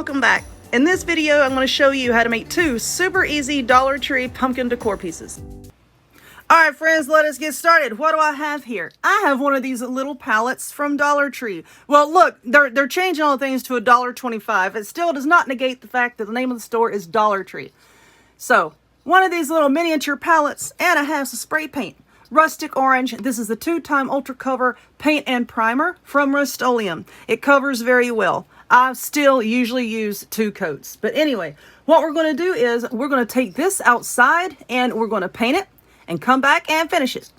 welcome back. In this video, I'm going to show you how to make 2 super easy Dollar Tree pumpkin decor pieces. Alright friends, let us get started. What do I have here? I have one of these little pallets from Dollar Tree. Well, look, they're changing all things to $1.25. It still does not negate the fact that the name of the store is Dollar Tree. So, one of these little miniature pallets, and I have some spray paint. Rustic Orange. This is the 2-time Ultra Cover Paint and Primer from Rust-Oleum. It covers very well. I still usually use 2 coats. But anyway, what we're going to do is we're going to take this outside and we're going to paint it and come back and finish it.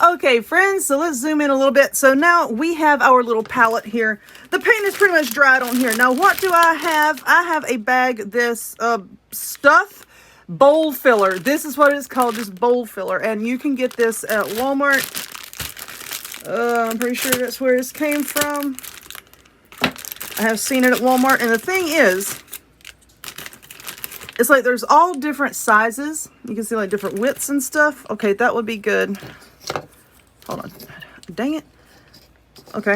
Okay, friends, so let's zoom in a little bit. So now we have our little palette here. The paint is pretty much dried on here. Now, what do I have? I have a bag, this stuff bowl filler. This is what it is called, this bowl filler. And you can get this at Walmart. I'm pretty sure that's where this came from. I have seen it at Walmart. And the thing is, it's like there's all different sizes. You can see like different widths and stuff. Okay, that would be good. Hold on. Dang it. Okay.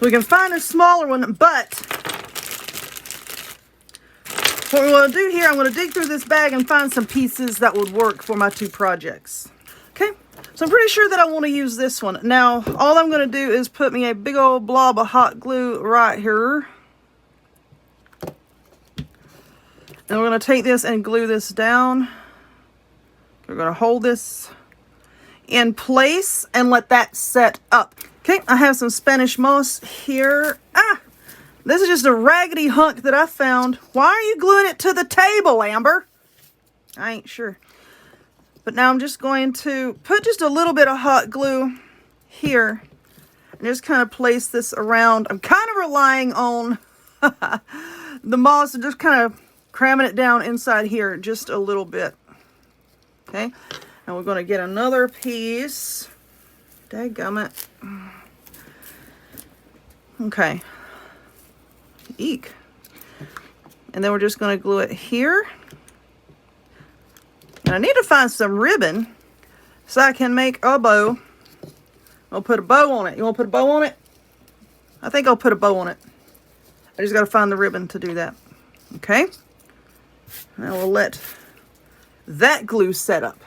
We can find a smaller one, but what we want to do here, I'm going to dig through this bag and find some pieces that would work for my 2 projects. Okay, so I'm pretty sure that I want to use this one. Now, all I'm going to do is put me a big old blob of hot glue right here. And we're going to take this and glue this down. We're going to hold this in place and let that set up. Okay, I have some Spanish moss here. This is just a raggedy hunk that I found. Why are you gluing it to the table, Amber? I ain't sure. But now I'm just going to put just a little bit of hot glue here and just kind of place this around. I'm kind of relying on the moss and just kind of cramming it down inside here just a little bit. Okay, and we're going to get another piece. Dadgummit. Okay. Eek. And then we're just going to glue it here. And I need to find some ribbon so I can make a bow. I'll put a bow on it. You want to put a bow on it? I think I'll put a bow on it. I just got to find the ribbon to do that. Okay. Now we'll let that glue set up.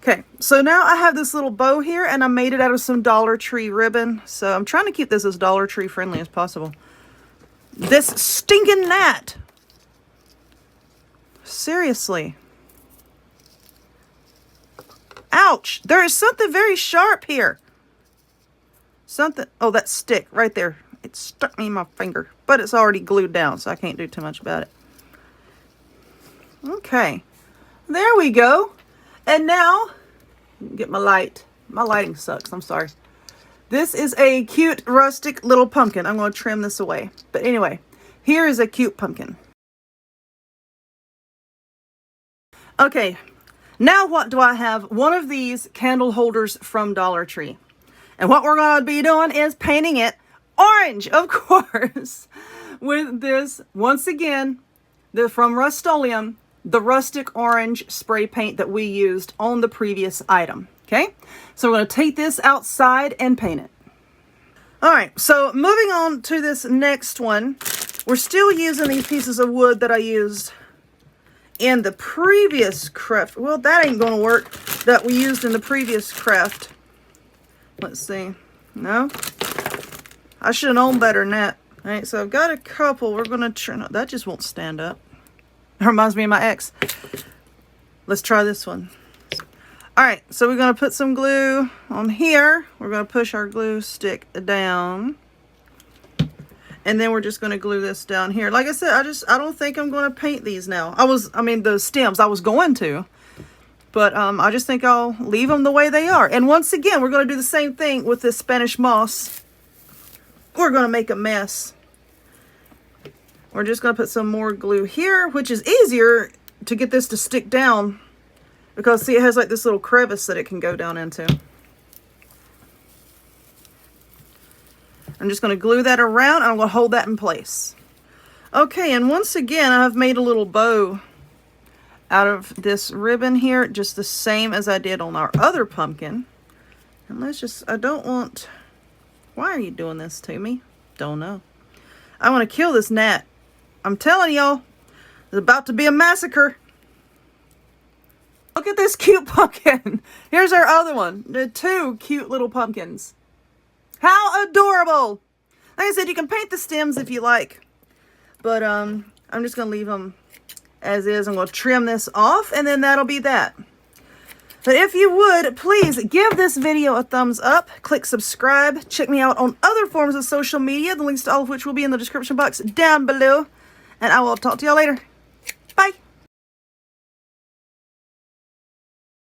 Okay, so now I have this little bow here and I made it out of some Dollar Tree ribbon. So I'm trying to keep this as Dollar Tree friendly as possible. This stinking gnat. Seriously. Ouch. There is something very sharp here. Something. Oh, that stick right there. It stuck me in my finger. But it's already glued down, so I can't do too much about it. Okay. There we go. And now, get my light. My lighting sucks. I'm sorry. This is a cute, rustic little pumpkin. I'm going to trim this away. But anyway, here is a cute pumpkin. Okay, now what do I have? One of these candle holders from Dollar Tree. And what we're going to be doing is painting it orange, of course. With this, once again, from Rust-Oleum, the Rustic Orange spray paint that we used on the previous item. Okay, so we're going to take this outside and paint it. All right, so moving on to this next one. We're still using these pieces of wood that I used in the previous craft. Well, that ain't going to work. That we used in the previous craft. Let's see. No? I should have known better than that. All right, so I've got a couple. We're going to try. No, that just won't stand up. It reminds me of my ex. Let's try this one. Alright, so we're going to put some glue on here. We're going to push our glue stick down. And then we're just going to glue this down here. Like I said, I don't think I'm going to paint these now. I mean the stems, I was going to. But I just think I'll leave them the way they are. And once again, we're going to do the same thing with this Spanish moss. We're going to make a mess. We're just going to put some more glue here, which is easier to get this to stick down. Because, see, it has like this little crevice that it can go down into. I'm just going to glue that around and I'm going to hold that in place. Okay, and once again, I've made a little bow out of this ribbon here, just the same as I did on our other pumpkin. And let's just, I don't want, why are you doing this to me? Don't know. I want to kill this gnat. I'm telling y'all, there's about to be a massacre. Look at this cute pumpkin. Here's our other one. The 2 cute little pumpkins. How adorable. Like I said, you can paint the stems if you like. But I'm just going to leave them as is. I'm going to trim this off, and then that'll be that. But if you would, please give this video a thumbs up. Click subscribe. Check me out on other forms of social media, the links to all of which will be in the description box down below. And I will talk to y'all later.